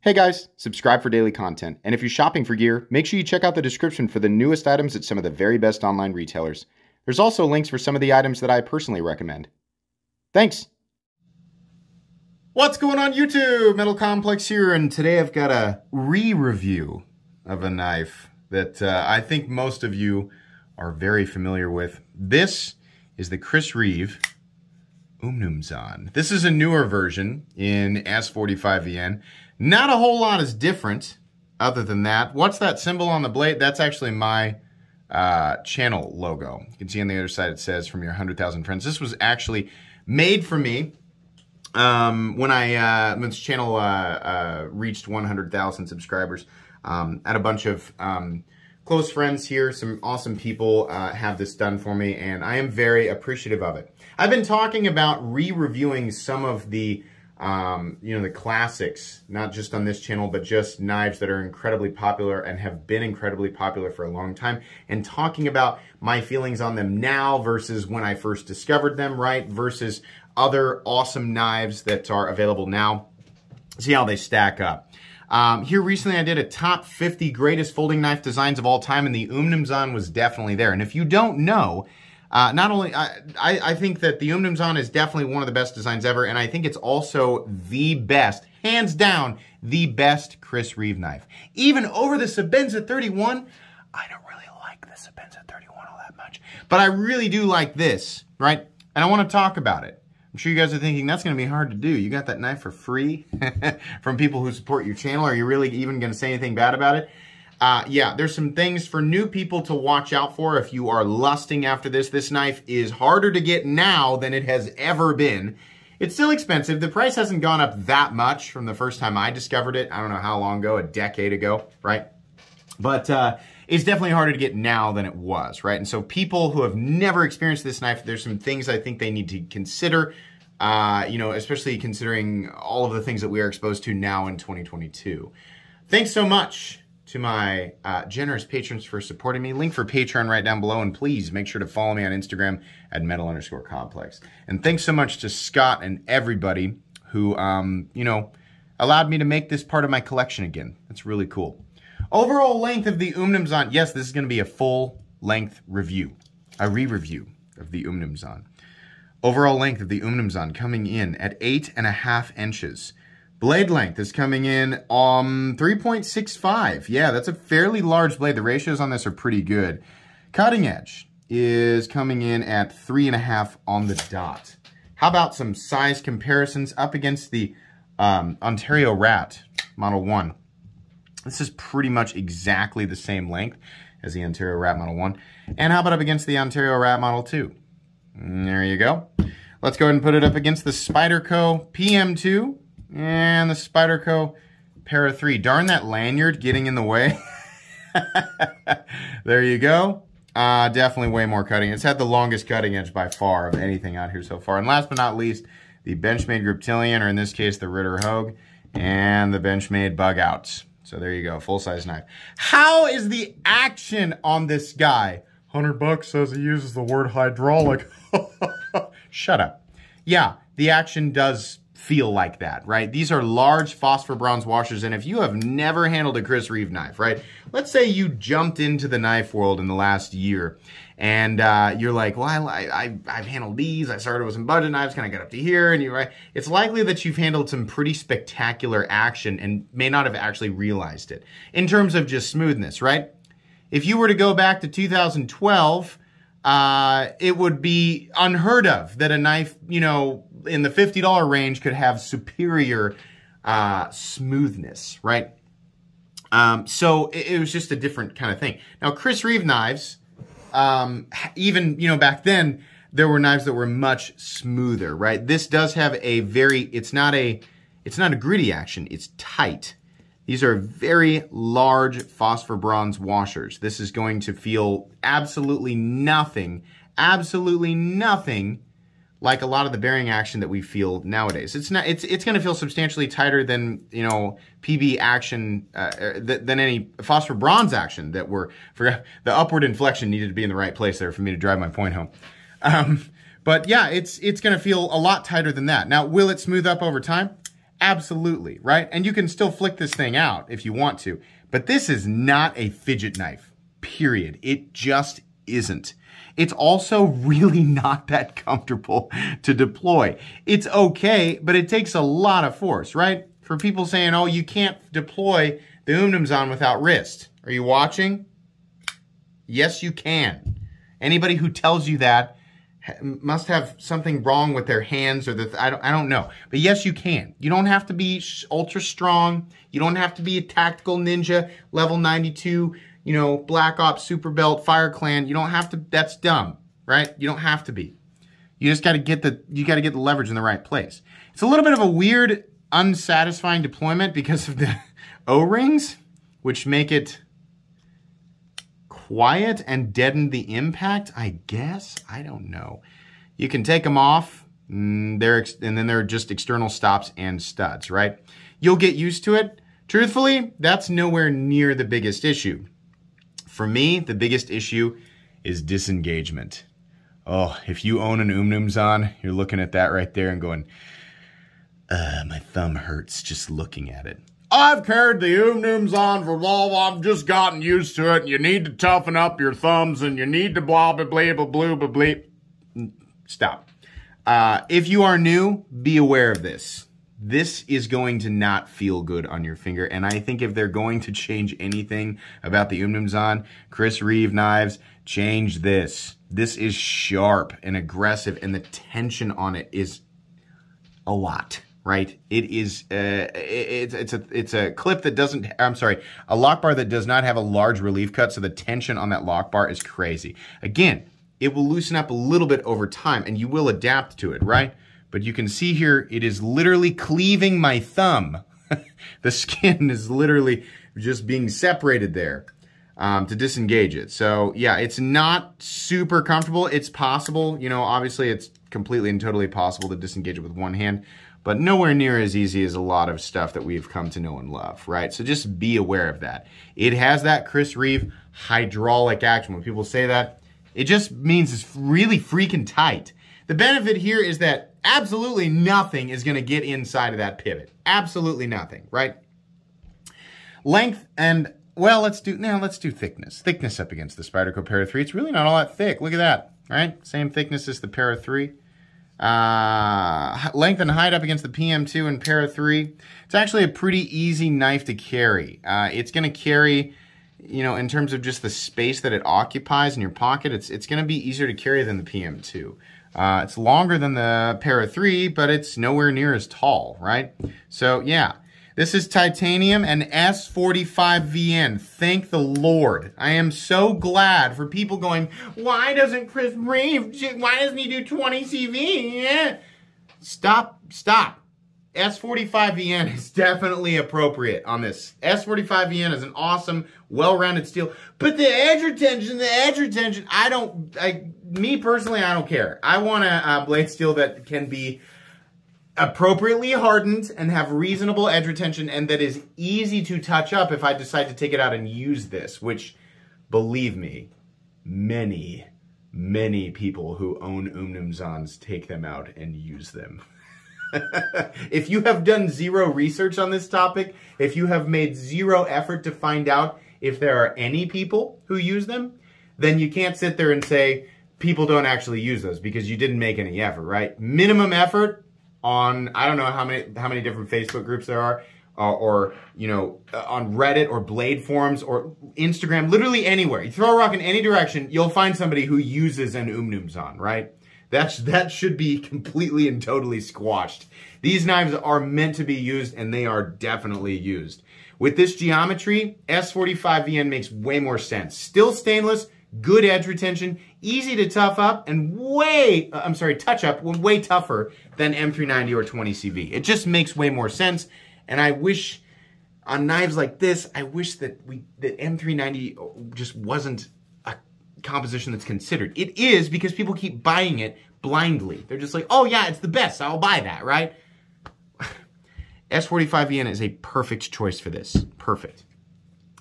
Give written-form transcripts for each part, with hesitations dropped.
Hey guys, subscribe for daily content, and if you're shopping for gear, make sure you check out the description for the newest items at some of the very best online retailers. There's also links for some of the items that I personally recommend. Thanks! What's going on YouTube? Metal Complex here, and today I've got a re-review of a knife that I think most of you are very familiar with. This is the Reeve Umnumzaan. This is a newer version in S45VN. Not a whole lot is different other than that. What's that symbol on the blade? That's actually my channel logo. You can see on the other side it says from your 100,000 friends. This was actually made for me when this channel reached 100,000 subscribers. I had a bunch of close friends here, some awesome people have this done for me, and I am very appreciative of it. I've been talking about re-reviewing some of the the classics, not just on this channel, but just knives that are incredibly popular and have been incredibly popular for a long time, and talking about my feelings on them now versus when I first discovered them, right? Versus other awesome knives that are available now. See how they stack up. Here recently I did a top 50 greatest folding knife designs of all time, and the Umnumzaan was definitely there. And if you don't know, not only, I think that the Umnumzaan is definitely one of the best designs ever, and I think it's also the best, hands down, the best Reeve knife. Even over the Sebenza 31, I don't really like the Sebenza 31 all that much, but I really do like this, right? And I want to talk about it. I'm sure you guys are thinking, that's going to be hard to do. You got that knife for free from people who support your channel. Are you really even going to say anything bad about it? Yeah, there's some things for new people to watch out for if you are lusting after this. This knife is harder to get now than it has ever been. It's still expensive. The price hasn't gone up that much from the first time I discovered it. I don't know how long ago, a decade ago, right? But it's definitely harder to get now than it was, right? And so people who have never experienced this knife, there's some things I think they need to consider, especially considering all of the things that we are exposed to now in 2022. Thanks so much to my generous patrons for supporting me. Link for Patreon right down below, and please make sure to follow me on Instagram at metal_complex. And thanks so much to Scott and everybody who, allowed me to make this part of my collection again. That's really cool. Overall length of the Umnumzaan. Yes, this is going to be a full-length review, a re-review of the Umnumzaan. Overall length of the Umnumzaan coming in at 8.5 inches. Blade length is coming in 3.65. Yeah, that's a fairly large blade. The ratios on this are pretty good. Cutting edge is coming in at 3.5 on the dot. How about some size comparisons up against the Ontario Rat Model 1? This is pretty much exactly the same length as the Ontario Rat Model 1. And how about up against the Ontario Rat Model 2? There you go. Let's go ahead and put it up against the Spyderco PM2 and the Spyderco Para 3. Darn that lanyard getting in the way. There you go. Definitely way more cutting. It's had the longest cutting edge by far of anything out here so far. And last but not least, the Benchmade Griptilian, or in this case, the Ritter Hogue, and the Benchmade Bug Outs. So there you go, full-size knife. How is the action on this guy? $100 says he uses the word hydraulic. Shut up. Yeah, the action does feel like that, right? These are large phosphor bronze washers, and if you have never handled a Reeve knife, right? Let's say you jumped into the knife world in the last year, and you're like, well, I've handled these. I started with some budget knives, kind of got up to here, and you're right. It's likely that you've handled some pretty spectacular action and may not have actually realized it in terms of just smoothness, right? If you were to go back to 2012, it would be unheard of that a knife, in the $50 range could have superior smoothness, right? So it was just a different kind of thing. Now, Reeve knives, even, back then, there were knives that were much smoother, right? This does have a it's not a gritty action, it's tight. These are very large phosphor bronze washers. This is going to feel absolutely nothing like a lot of the bearing action that we feel nowadays. It's going to feel substantially tighter than, PB action, than any phosphor bronze action that the upward inflection needed to be in the right place there for me to drive my point home. But yeah, it's going to feel a lot tighter than that. Now, will it smooth up over time? Absolutely, right? And you can still flick this thing out if you want to. But this is not a fidget knife, period. It just isn't. It's also really not that comfortable to deploy. It's okay, but it takes a lot of force, right? For people saying, oh, you can't deploy the Umnumzaan without wrist. Are you watching? Yes, you can. Anybody who tells you that must have something wrong with their hands, or I don't know. But yes, you can. You don't have to be ultra strong. You don't have to be a tactical ninja, level 92, you know, Black Ops, Super Belt, Fire Clan. You don't have to, that's dumb, right? You don't have to be. You just gotta get the leverage in the right place. It's a little bit of a weird, unsatisfying deployment because of the O-rings, which make it quiet and deaden the impact, I guess. I don't know. You can take them off, and then they're just external stops and studs, right? You'll get used to it. Truthfully, that's nowhere near the biggest issue. For me, the biggest issue is disengagement. Oh, if you own an Umnumzaan, you're looking at that right there and going, my thumb hurts just looking at it. I've carried the Umnumzaan for I've just gotten used to it. You need to toughen up your thumbs and you need to blah, blah, blah, blah, blah, blah, blah. Stop. If you are new, be aware of this. This is going to not feel good on your finger. And I think if they're going to change anything about the Umnumzaan, Chris Reeve knives, change this. This is sharp and aggressive, and the tension on it is a lot. Right? It is, it's a clip that doesn't, I'm sorry, a lock bar that does not have a large relief cut, so the tension on that lock bar is crazy. Again, it will loosen up a little bit over time, and you will adapt to it, right? But you can see here, it is literally cleaving my thumb. The skin is literally just being separated there to disengage it. So yeah, it's not super comfortable. It's possible, you know, obviously it's completely and totally possible to disengage it with one hand, but nowhere near as easy as a lot of stuff that we've come to know and love, right? So just be aware of that. It has that Chris Reeve hydraulic action. When people say that, it just means it's really freaking tight. The benefit here is that absolutely nothing is gonna get inside of that pivot. Absolutely nothing, right? Length and, well, let's do thickness. Thickness up against the Spyderco Para 3. It's really not all that thick. Look at that, right? Same thickness as the Para 3. Length and height up against the PM2 and Para 3. It's actually a pretty easy knife to carry. It's going to carry, you know, in terms of just the space that it occupies in your pocket, it's going to be easier to carry than the PM2. It's longer than the Para 3, but it's nowhere near as tall, right? So, yeah. This is titanium and S45VN. Thank the Lord. I am so glad for people going, why doesn't Chris Reeve, why doesn't he do 20 CV? Stop. S45VN is definitely appropriate on this. S45VN is an awesome, well-rounded steel. But the edge retention, me personally, I don't care. I want a blade steel that can be appropriately hardened and have reasonable edge retention, and that is easy to touch up if I decide to take it out and use this, which, believe me, many people who own Umnumzaans take them out and use them. If you have done zero research on this topic, if you have made zero effort to find out if there are any people who use them, then you can't sit there and say people don't actually use those because you didn't make any effort, right? Minimum effort on, I don't know how many different Facebook groups there are, or you know, on Reddit or Blade forums or Instagram, literally anywhere. You throw a rock in any direction, you'll find somebody who uses an Umnumzaan, right? That should be completely and totally squashed. These knives are meant to be used, and they are definitely used. With this geometry, S45VN makes way more sense. Still stainless, good edge retention, easy to tough up, and touch up, way tougher than M390 or 20CV. It just makes way more sense, and I wish on knives like this, I wish that M390 just wasn't a composition that's considered. It is, because people keep buying it blindly. They're just like, oh yeah, it's the best, I'll buy that, right? S45VN is a perfect choice for this. Perfect.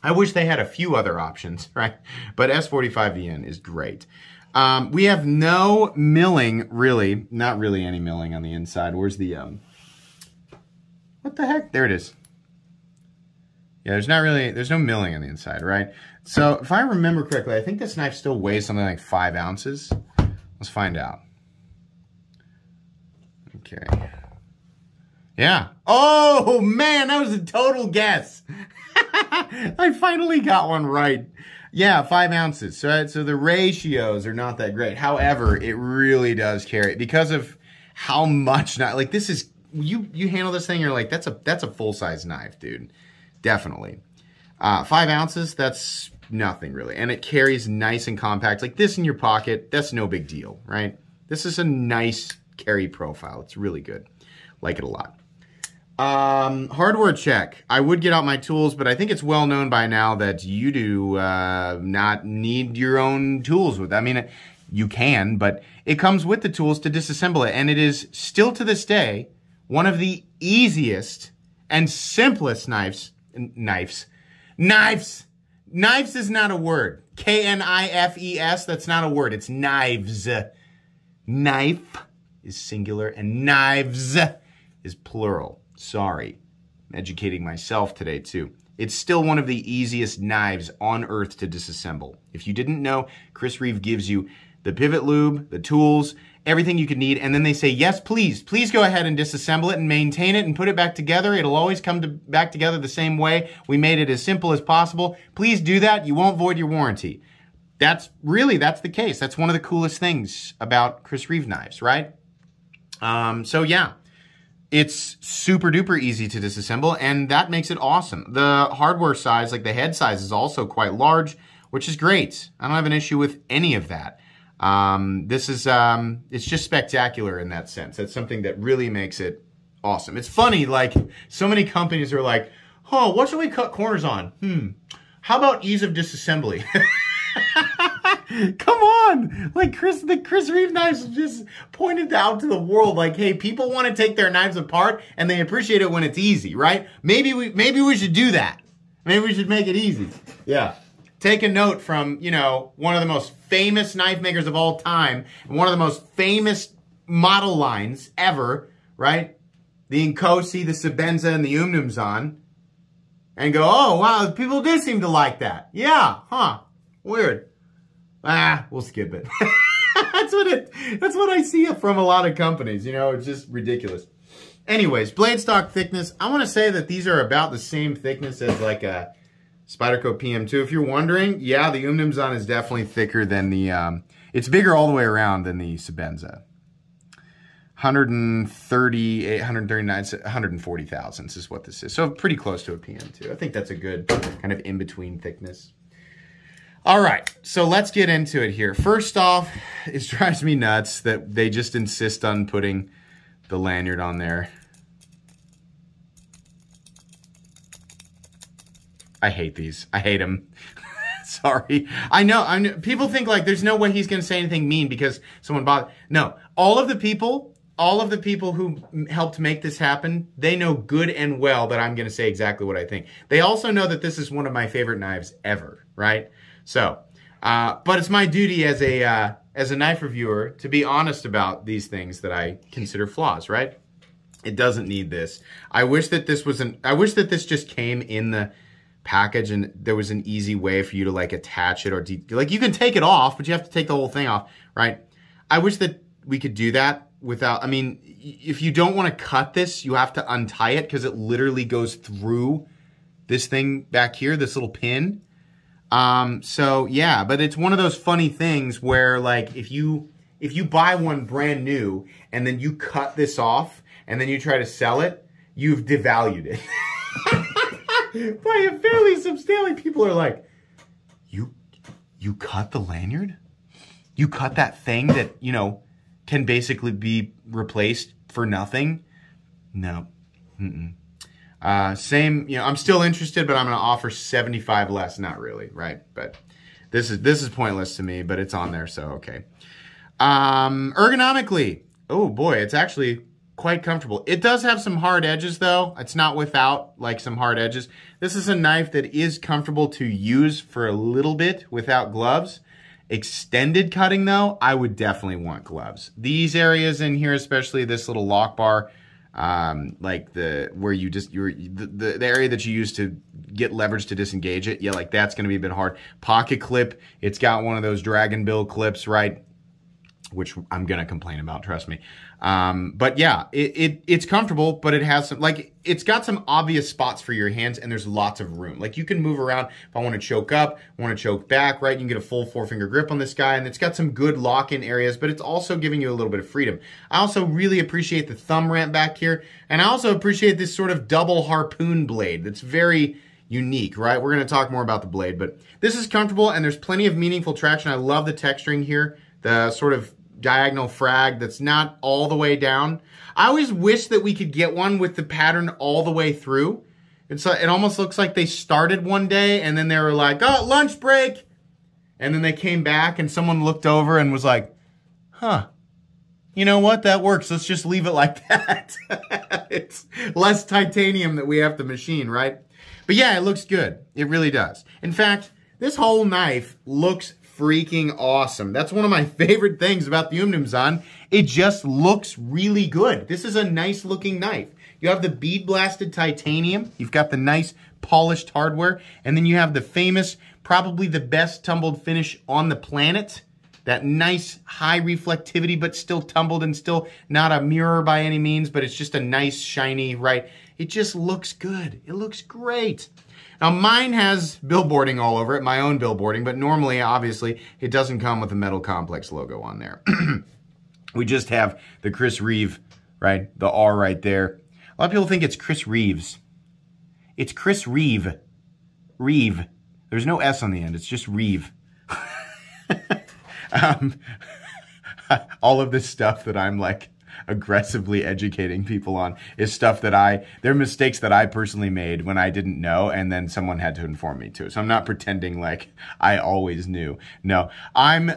I wish they had a few other options, right? But S45VN is great. We have no milling, really. Not really any milling on the inside. Where's the What the heck? There it is. Yeah, there's no milling on the inside, right? So if I remember correctly, I think this knife still weighs something like 5 ounces. Let's find out. Okay. Yeah. Oh, man, that was a total guess. I finally got one right. Yeah, 5 ounces. So the ratios are not that great. However, it really does carry because of how much, like this is, you handle this thing, you're like, that's a full-size knife, dude. Definitely. 5 ounces, that's nothing really. And it carries nice and compact. Like this in your pocket, that's no big deal, right? This is a nice carry profile. It's really good. Like it a lot. Hardware check. I would get out my tools, but I think it's well known by now that you do not need your own tools with. I mean, you can, but it comes with the tools to disassemble it. And it is still to this day one of the easiest and simplest knives. Knives is not a word. K-N-I-F-E-S, that's not a word. It's knives. Knife is singular and knives is plural. Sorry. I'm educating myself today too. It's still one of the easiest knives on earth to disassemble. If you didn't know, Chris Reeve gives you the pivot lube, the tools, everything you could need, and then they say, yes, please go ahead and disassemble it and maintain it and put it back together. It'll always come back together the same way. We made it as simple as possible. Please do that. You won't void your warranty. That's the case. That's one of the coolest things about Chris Reeve knives, right? So yeah, it's super duper easy to disassemble, and that makes it awesome. The hardware size, like the head size, is also quite large, which is great. I don't have an issue with any of that. It's just spectacular in that sense. That's something that really makes it awesome. It's funny, like, so many companies are like, oh, what should we cut corners on? How about ease of disassembly? Come on! Like, the Chris Reeve knives just pointed out to the world, like, hey, people want to take their knives apart, and they appreciate it when it's easy, right? Maybe we should do that. Maybe we should make it easy. Yeah. Take a note from, you know, one of the most famous knife makers of all time, and one of the most famous model lines ever, right? The Nkosi, the Sebenza, and the Umnumzaan. And go, oh, wow, people do seem to like that. Yeah, huh, weird. We'll skip it. That's what I see from a lot of companies, you know, it's just ridiculous. Anyways, blade stock thickness. I want to say that these are about the same thickness as like a Spyderco PM2. If you're wondering, yeah, the Umnumzaan is definitely thicker than the, it's bigger all the way around than the Sebenza. 138, 139, 140 thousandths is what this is. So pretty close to a PM2. I think that's a good kind of in-between thickness. All right, so let's get into it here. First off, it drives me nuts that they just insist on putting the lanyard on there. I hate these. I hate them. Sorry. I know. People think like there's no way he's going to say anything mean because someone bothered. No. All of the people who helped make this happen, they know good and well that I'm going to say exactly what I think. They also know that this is one of my favorite knives ever, right? So, but it's my duty as a knife reviewer to be honest about these things that I consider flaws, right? It doesn't need this. I wish that this just came in the package and there was an easy way for you to like attach it or like you can take it off, but you have to take the whole thing off, right? I wish that we could do that without, I mean, if you don't want to cut this, you have to untie it because it literally goes through this thing back here, this little pin. So yeah, but it's one of those funny things where like if you buy one brand new and then you cut this off and then you try to sell it, you've devalued it. By a fairly substantially, people are like, you cut the lanyard? You cut that thing that, you know, can basically be replaced for nothing? No. Same, you know, I'm still interested, but I'm going to offer 75 less. Not really, right? But this is pointless to me, but it's on there, so okay. Ergonomically, oh boy, it's actually quite comfortable. It does have some hard edges though. It's not without like some hard edges. This is a knife that is comfortable to use for a little bit without gloves. Extended cutting though, I would definitely want gloves. These areas in here, especially this little lock bar, like where you just, the area that you use to get leverage to disengage it. Yeah, like that's going to be a bit hard. Pocket clip, it's got one of those dragon bill clips, right? Which I'm going to complain about, trust me. But yeah, it's comfortable, but it has some, like, it's got some obvious spots for your hands, and there's lots of room. Like, you can move around. If I want to choke up, I want to choke back, right? You can get a full 4-finger grip on this guy, and it's got some good lock-in areas, but it's also giving you a little bit of freedom. I also really appreciate the thumb ramp back here, and I also appreciate this sort of double harpoon blade that's very unique, right? We're going to talk more about the blade, but this is comfortable, and there's plenty of meaningful traction. I love the texturing here, the sort of diagonal frag that's not all the way down. I always wish that we could get one with the pattern all the way through. It almost looks like they started one day and then they were like, oh, lunch break. And then they came back and someone looked over and was like, huh, you know what? That works. Let's just leave it like that. It's less titanium that we have to machine, right? But yeah, it looks good. It really does. In fact, this whole knife looks freaking awesome. That's one of my favorite things about the Umnumzaan. It just looks really good. This is a nice looking knife. You have the bead blasted titanium. You've got the nice polished hardware. And then you have the famous, probably the best tumbled finish on the planet. That nice high reflectivity, but still tumbled and still not a mirror by any means, but it's just a nice shiny, right? It just looks good. It looks great. Now mine has billboarding all over it, my own billboarding, but normally, obviously, it doesn't come with the Metal Complex logo on there. We just have the Chris Reeve, right? The R right there. A lot of people think it's Chris Reeves. It's Chris Reeve. Reeve. There's no S on the end, it's just Reeve. All of this stuff that I'm like aggressively educating people on is stuff that they're mistakes that I personally made when I didn't know, and then someone had to inform me too. So I'm not pretending like I always knew. No, I'm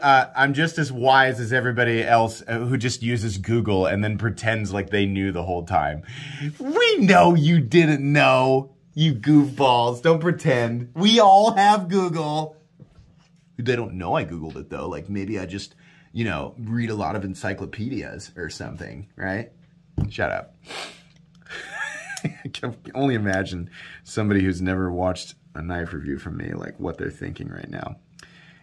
just as wise as everybody else who just uses Google and then pretends like they knew the whole time. We know you didn't know, you goofballs. Don't pretend. We all have Google. They don't know I Googled it though. Like maybe I just, you know, read a lot of encyclopedias or something, right? Shut up. I can only imagine somebody who's never watched a knife review from me, like what they're thinking right now.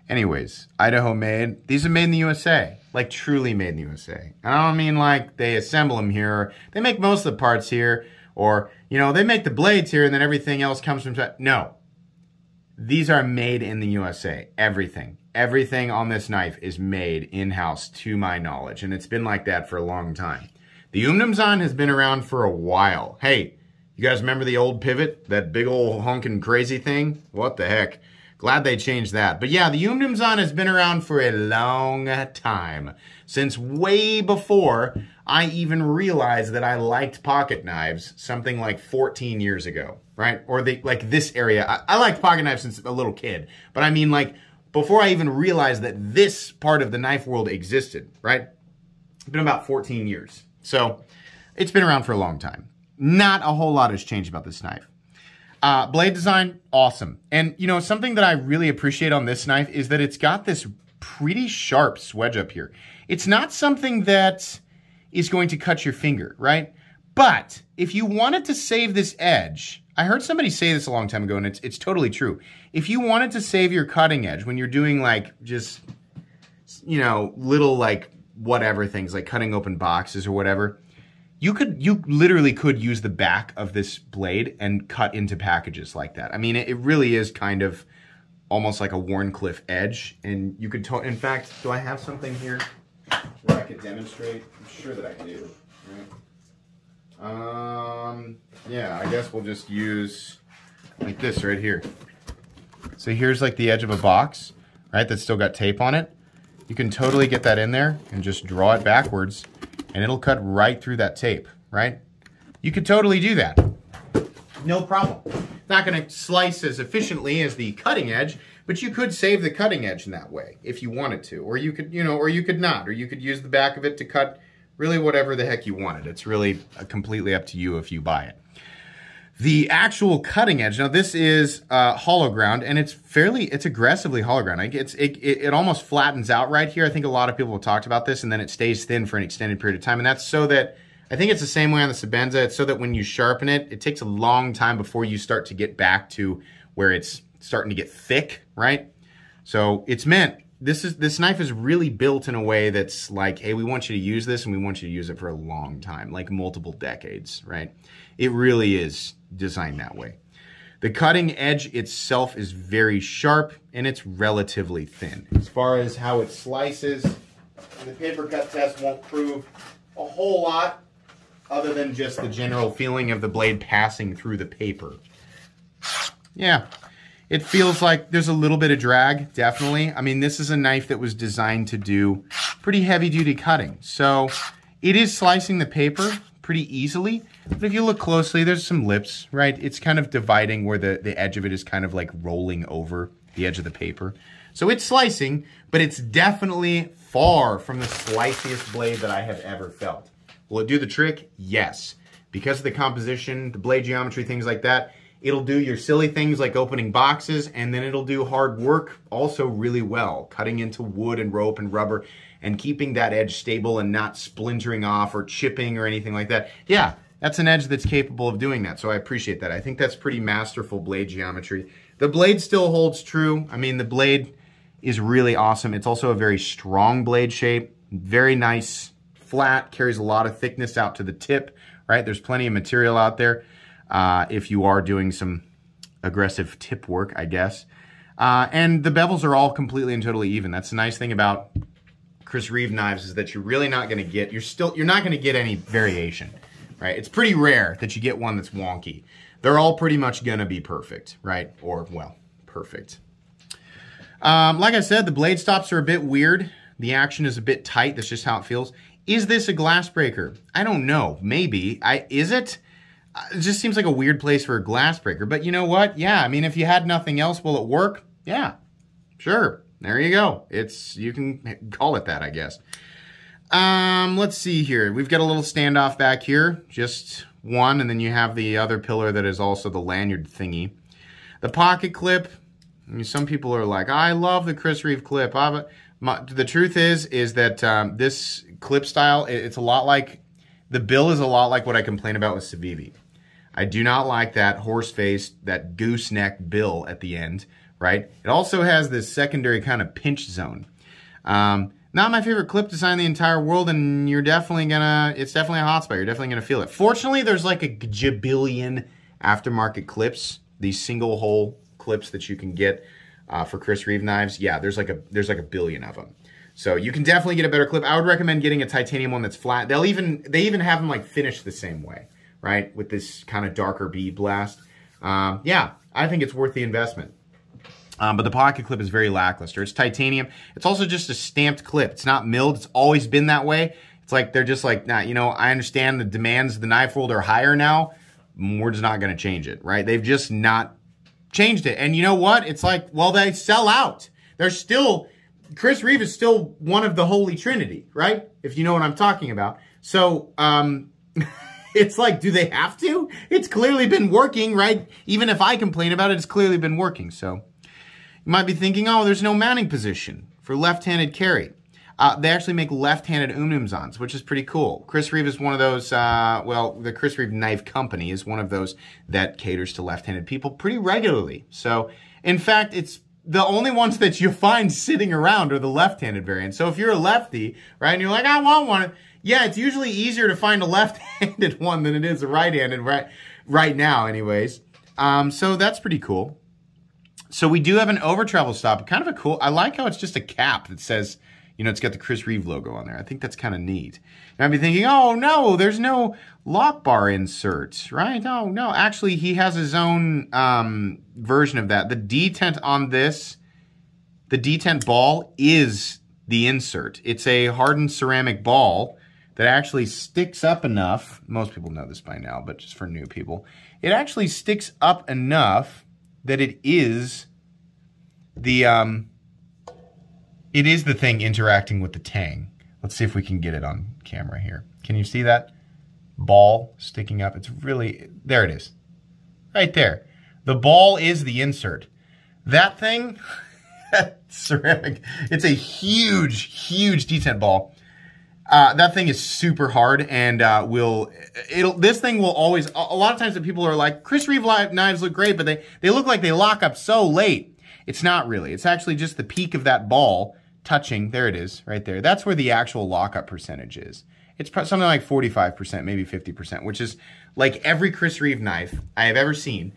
Anyways, Idaho made. These are made in the USA, like truly made in the USA. And I don't mean like they assemble them here. They make most of the parts here, or, you know, they make the blades here and then everything else comes from, no. These are made in the USA, everything. Everything on this knife is made in-house to my knowledge, and it's been like that for a long time. The Umnumzaan has been around for a while. Hey, you guys remember the old pivot? That big old honkin' crazy thing? What the heck? Glad they changed that. But yeah, the Umnumzaan has been around for a long time. Since way before I even realized that I liked pocket knives, something like 14 years ago, right? Or like this area. I liked pocket knives since a little kid. But I mean like before I even realized that this part of the knife world existed, right? It's been about 14 years. So it's been around for a long time. Not a whole lot has changed about this knife. Blade design, awesome. And, you know, something that I really appreciate on this knife is that it's got this pretty sharp swedge up here. It's not something that is going to cut your finger, right? But if you wanted to save this edge, I heard somebody say this a long time ago, and it's totally true. If you wanted to save your cutting edge when you're doing, like, just, you know, little, like, whatever things, like cutting open boxes or whatever, you literally could use the back of this blade and cut into packages like that. I mean, it really is kind of almost like a Wharncliffe edge. And you could, in fact, do I have something here where I could demonstrate? I'm sure that I do. Right? Yeah, I guess we'll just use like this right here. So here's like the edge of a box, right? That's still got tape on it. You can totally get that in there and just draw it backwards, and it'll cut right through that tape, right? You could totally do that. No problem. Not going to slice as efficiently as the cutting edge, but you could save the cutting edge in that way if you wanted to. Or you could, you know, or you could not. Or you could use the back of it to cut really whatever the heck you wanted. It's really completely up to you if you buy it. The actual cutting edge, now this is hollow ground, and it's aggressively hollow ground. Like it almost flattens out right here. I think a lot of people have talked about this, and then it stays thin for an extended period of time, and that's so that I think it's the same way on the Sebenza. It's so that when you sharpen it, it takes a long time before you start to get back to where it's starting to get thick, right? So it's meant, this knife is really built in a way that's like, hey, we want you to use this and we want you to use it for a long time, like multiple decades, right? It really is designed that way. The cutting edge itself is very sharp and it's relatively thin. As far as how it slices, the paper cut test won't prove a whole lot other than just the general feeling of the blade passing through the paper. Yeah, it feels like there's a little bit of drag, definitely. I mean, this is a knife that was designed to do pretty heavy-duty cutting. So it is slicing the paper pretty easily. But if you look closely, there's some lips, right? It's kind of dividing where the edge of it is kind of like rolling over the edge of the paper. So it's slicing, but it's definitely far from the sliciest blade that I have ever felt. Will it do the trick? Yes. Because of the composition, the blade geometry, things like that, it'll do your silly things like opening boxes, and then it'll do hard work also really well, cutting into wood and rope and rubber and keeping that edge stable and not splintering off or chipping or anything like that. Yeah, that's an edge that's capable of doing that, so I appreciate that. I think that's pretty masterful blade geometry. The blade still holds true. I mean, the blade is really awesome. It's also a very strong blade shape, very nice, flat, carries a lot of thickness out to the tip, right? There's plenty of material out there if you are doing some aggressive tip work, I guess. And the bevels are all completely and totally even. That's the nice thing about Chris Reeve knives is that you're really not going to get, you're not going to get any variation, right? It's pretty rare that you get one that's wonky. They're all pretty much going to be perfect, right? Or, well, perfect. Like I said, the blade stops are a bit weird. The action is a bit tight. That's just how it feels. Is this a glass breaker? I don't know. Maybe. Is it? It just seems like a weird place for a glass breaker. But you know what? Yeah, I mean, if you had nothing else, will it work? Yeah, sure. There you go. You can call it that, I guess. Let's see here. We've got a little standoff back here. Just one, and then you have the other pillar that is also the lanyard thingy. The pocket clip. I mean, some people are like, I love the Chris Reeve clip. The truth is that this clip style, it's a lot like, the bill is a lot like what I complain about with Civivi. I do not like that horse face, that gooseneck bill at the end, right? It also has this secondary kind of pinch zone. Not my favorite clip design in the entire world, and it's definitely a hot spot. You're definitely gonna feel it. Fortunately, there's like a jabillion aftermarket clips, these single hole clips that you can get for Chris Reeve knives. Yeah, there's like a billion of them. So you can definitely get a better clip. I would recommend getting a titanium one that's flat. They even have them like finished the same way, right? With this kind of darker bead blast. Yeah, I think it's worth the investment. But the pocket clip is very lackluster. It's titanium. It's also just a stamped clip. It's not milled. It's always been that way. It's like they're just like, nah, you know, I understand the demands of the knife world are higher now. We're just not going to change it, right? They've just not changed it. And you know what? It's like, well, they sell out. They're still, Chris Reeve is still one of the Holy Trinity, right? If you know what I'm talking about. So, it's like, do they have to? It's clearly been working, right? Even if I complain about it, it's clearly been working. So you might be thinking, oh, there's no mounting position for left-handed carry. They actually make left-handed Umnumzaans, which is pretty cool. Chris Reeve is one of those, well, the Chris Reeve Knife Company is one of those that caters to left-handed people pretty regularly. So, in fact, it's the only ones that you find sitting around are the left-handed variants. So if you're a lefty, right, and you're like, I want one, yeah, it's usually easier to find a left-handed one than it is a right-handed, right now, anyways. So that's pretty cool. So we do have an over-travel stop. Kind of a cool, I like how it's just a cap that says, you know, it's got the Chris Reeve logo on there. I think that's kind of neat. You might be thinking, oh, no, there's no lock bar insert, right? Oh, no. Actually, he has his own version of that. The detent on this, the detent ball is the insert. It's a hardened ceramic ball that actually sticks up enough. Most people know this by now, but just for new people. It actually sticks up enough that it is the... It is the thing interacting with the tang. Let's see if we can get it on camera here. Can you see that ball sticking up? It's really, there it is. Right there. The ball is the insert. That thing, that ceramic, it's a huge, huge detent ball. That thing is super hard, and this thing will always, a lot of times that people are like, Chris Reeve knives look great, but they look like they lock up so late. It's not really. It's actually just the peak of that ball touching. There it is, right there. That's where the actual lockup percentage is. It's something like 45%, maybe 50%, which is like every Chris Reeve knife I have ever seen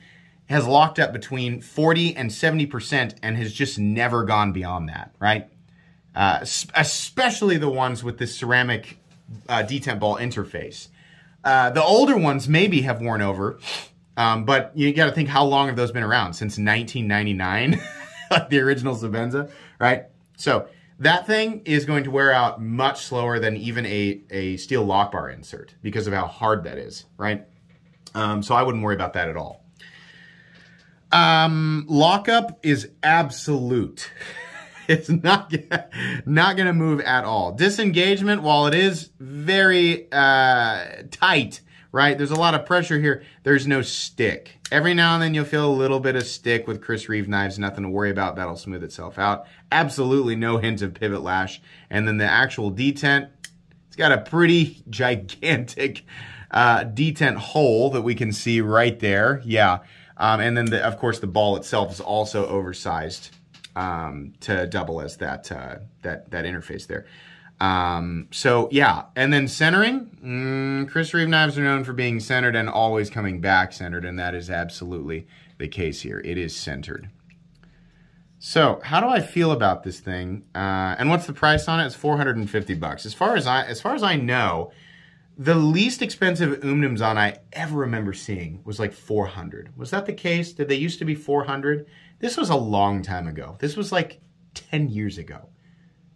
has locked up between 40 and 70% and has just never gone beyond that, right? Especially the ones with this ceramic detent ball interface. The older ones maybe have worn over, but you got to think, how long have those been around? Since 1999, like the original Savenza, right? So that thing is going to wear out much slower than even a steel lock bar insert because of how hard that is, right? So I wouldn't worry about that at all. Lockup is absolute. It's not gonna move at all. Disengagement, while it is very tight, right? There's a lot of pressure here. There's no stick. Every now and then you'll feel a little bit of stick with Chris Reeve knives. Nothing to worry about. That'll smooth itself out. Absolutely no hint of pivot lash. And then the actual detent, it's got a pretty gigantic detent hole that we can see right there. Yeah. And then, of course, the ball itself is also oversized to double as that interface there. So yeah, and then centering. Chris Reeve knives are known for being centered and always coming back centered, and that is absolutely the case here. It is centered. So how do I feel about this thing? And what's the price on it? It's $450. As far as I know, the least expensive Umnumzaan I ever remember seeing was like $400. Was that the case? Did they used to be $400? This was a long time ago. This was like 10 years ago,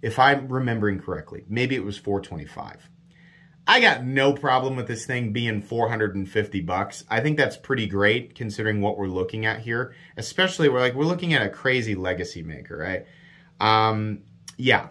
if I'm remembering correctly. Maybe it was $425. I got no problem with this thing being $450. I think that's pretty great considering what we're looking at here. Especially we're looking at a crazy legacy maker, right? Yeah,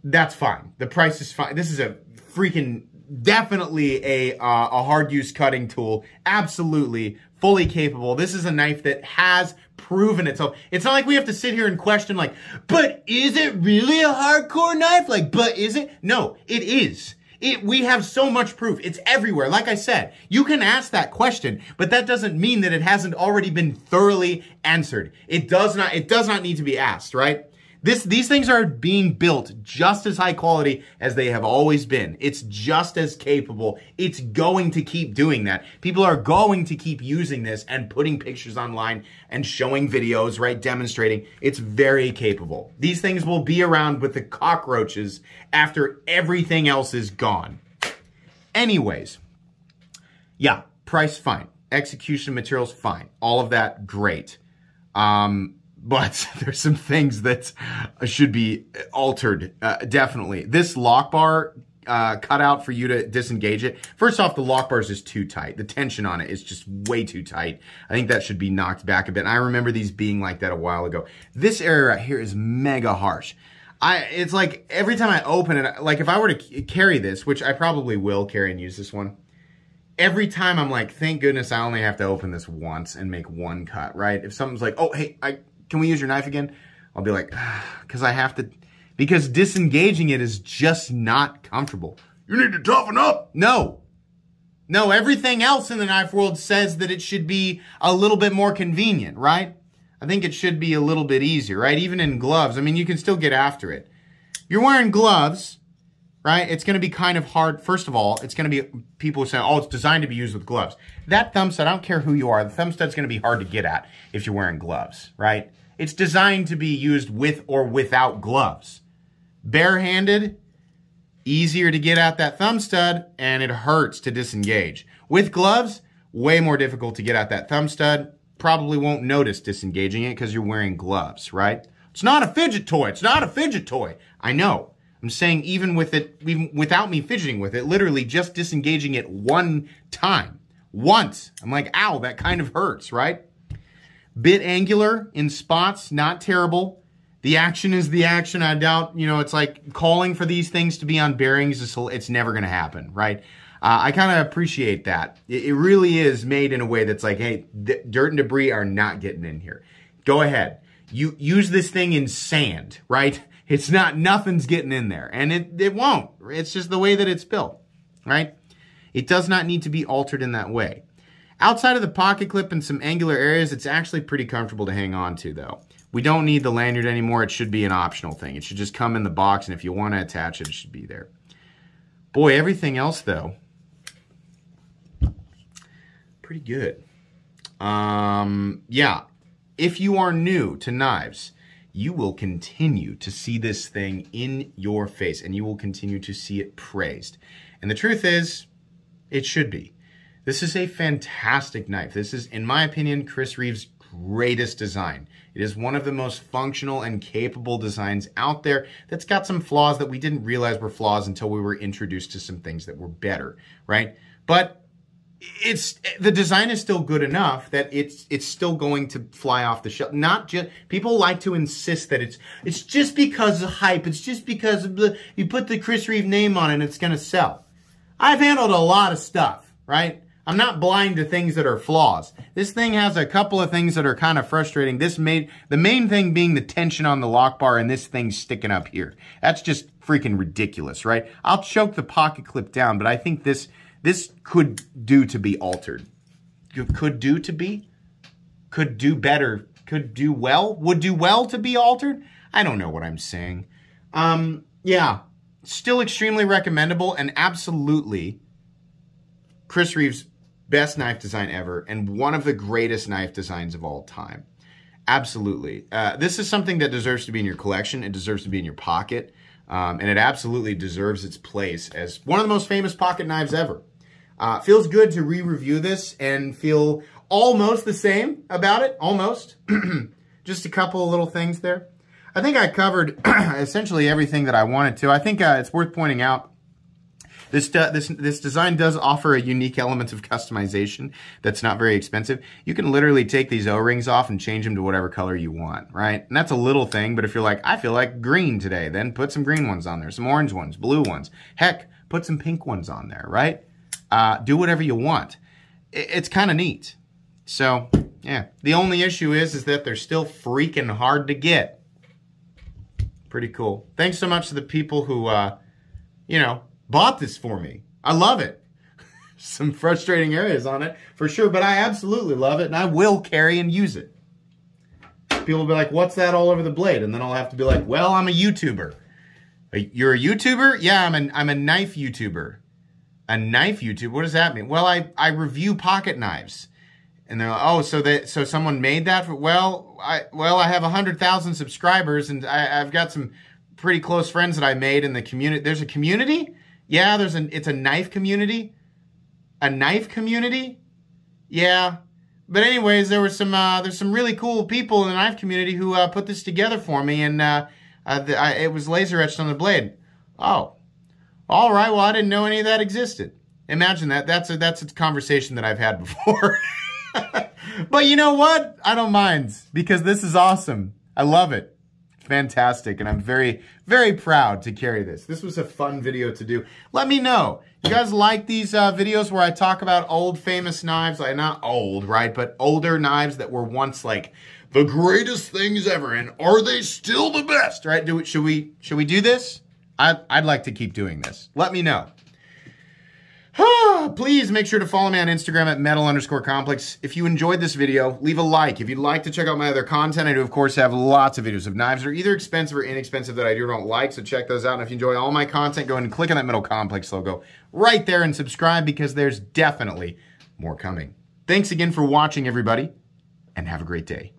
that's fine. The price is fine. This is a freaking definitely a hard use cutting tool. Absolutely fully capable. This is a knife that has proven itself. It's not like we have to sit here and question like, but is it really a hardcore knife? Like, but is it? No, it is. We have so much proof. It's everywhere. Like I said, you can ask that question, but that doesn't mean that it hasn't already been thoroughly answered. It does not need to be asked, right? These things are being built just as high quality as they have always been. It's just as capable. It's going to keep doing that. People are going to keep using this and putting pictures online and showing videos, right, demonstrating. It's very capable. These things will be around with the cockroaches after everything else is gone. Anyways, yeah, price fine. Execution materials fine. All of that great. But there's some things that should be altered, definitely. This lock bar cutout for you to disengage it. First off, the lock bar is just too tight. The tension on it is just way too tight. I think that should be knocked back a bit. And I remember these being like that a while ago. This area right here is mega harsh. It's like every time I open it, like if I were to carry this, which I probably will carry and use this one, every time I'm like, thank goodness I only have to open this once and make one cut, right? If something's like, oh, hey, can we use your knife again? I'll be like, because I have to, because disengaging it is just not comfortable. You need to toughen up. No, everything else in the knife world says that it should be a little bit more convenient, right? I think it should be a little bit easier, right? Even in gloves, I mean, you can still get after it. You're wearing gloves, right? It's going to be kind of hard. First of all, it's going to be people saying, oh, it's designed to be used with gloves. That thumb stud, I don't care who you are, the thumb stud's going to be hard to get at if you're wearing gloves, right? It's designed to be used with or without gloves. Barehanded, easier to get at that thumb stud, and it hurts to disengage. With gloves, way more difficult to get at that thumb stud. Probably won't notice disengaging it because you're wearing gloves, right? It's not a fidget toy. It's not a fidget toy. I know. I'm saying even with it, even without me fidgeting with it, literally just disengaging it one time. Once. I'm like, ow, that kind of hurts, right? Bit angular in spots, not terrible. The action is the action. I doubt, it's like calling for these things to be on bearings. It's never going to happen, right? I kind of appreciate that. It really is made in a way that's like, hey, dirt and debris are not getting in here. Go ahead. You use this thing in sand, right? It's not, nothing's getting in there. And it won't. It's just the way that it's built, right? It does not need to be altered in that way. Outside of the pocket clip and some angular areas, it's actually pretty comfortable to hang on to, though. We don't need the lanyard anymore. It should be an optional thing. It should just come in the box, and if you want to attach it, it should be there. Boy, everything else, though, pretty good. Yeah, if you are new to knives, you will continue to see this thing in your face, and you will continue to see it praised. And the truth is, it should be. This is a fantastic knife. This is, in my opinion, Chris Reeve's greatest design. It is one of the most functional and capable designs out there that's got some flaws that we didn't realize were flaws until we were introduced to some things that were better, right? But the design is still good enough that it's still going to fly off the shelf. Not just, people like to insist that it's just because of hype. It's just because of you put the Chris Reeve name on it and it's going to sell. I've handled a lot of stuff, right? I'm not blind to things that are flaws. This thing has a couple of things that are kind of frustrating. The main thing being the tension on the lock bar and this thing sticking up here. That's just freaking ridiculous, right? I'll choke the pocket clip down, but I think this could do to be altered. Could do to be? Could do better? Could do well? Would do well to be altered? I don't know what I'm saying. Yeah, still extremely recommendable and absolutely Chris Reeve's best knife design ever and one of the greatest knife designs of all time. Absolutely. This is something that deserves to be in your collection. It deserves to be in your pocket. And it absolutely deserves its place as one of the most famous pocket knives ever. Feels good to re-review this and feel almost the same about it. Almost. Just a couple of little things there. I think I covered essentially everything that I wanted to. I think it's worth pointing out this design does offer a unique element of customization that's not very expensive. You can literally take these O-rings off and change them to whatever color you want, right? And that's a little thing, but if you're like, I feel like green today, then put some green ones on there, some orange ones, blue ones. Heck, put some pink ones on there, right? Do whatever you want. It's kind of neat. So, yeah. The only issue is that they're still freaking hard to get. Pretty cool. Thanks so much to the people who, bought this for me. I love it. Some frustrating areas on it, for sure, but I absolutely love it, and I will carry and use it. People will be like, what's that all over the blade? And then I'll have to be like, well, I'm a YouTuber. You're a YouTuber? Yeah, I'm a knife YouTuber. A knife YouTuber? What does that mean? Well, I review pocket knives. And they're like, oh, so someone made that? Well, I have 100,000 subscribers, and I've got some pretty close friends that I made in the community. There's a community? Yeah, it's a knife community. A knife community? Yeah. But anyways, there's some really cool people in the knife community who put this together for me, and it was laser etched on the blade. Oh. All right, well, I didn't know any of that existed. Imagine that. That's a conversation that I've had before. But you know what? I don't mind, because this is awesome. I love it. Fantastic, and I'm very, very proud to carry this. This was a fun video to do. Let me know. You guys like these videos where I talk about old famous knives? Like, not old, right? But older knives that were once like the greatest things ever, and are they still the best? Right? Should we do this? I'd like to keep doing this. Let me know. Please make sure to follow me on Instagram at metal_complex. If you enjoyed this video, leave a like. If you'd like to check out my other content, I do, of course, have lots of videos of knives that are either expensive or inexpensive that I do or don't like, so check those out. And if you enjoy all my content, go ahead and click on that Metal Complex logo right there and subscribe, because there's definitely more coming. Thanks again for watching, everybody, and have a great day.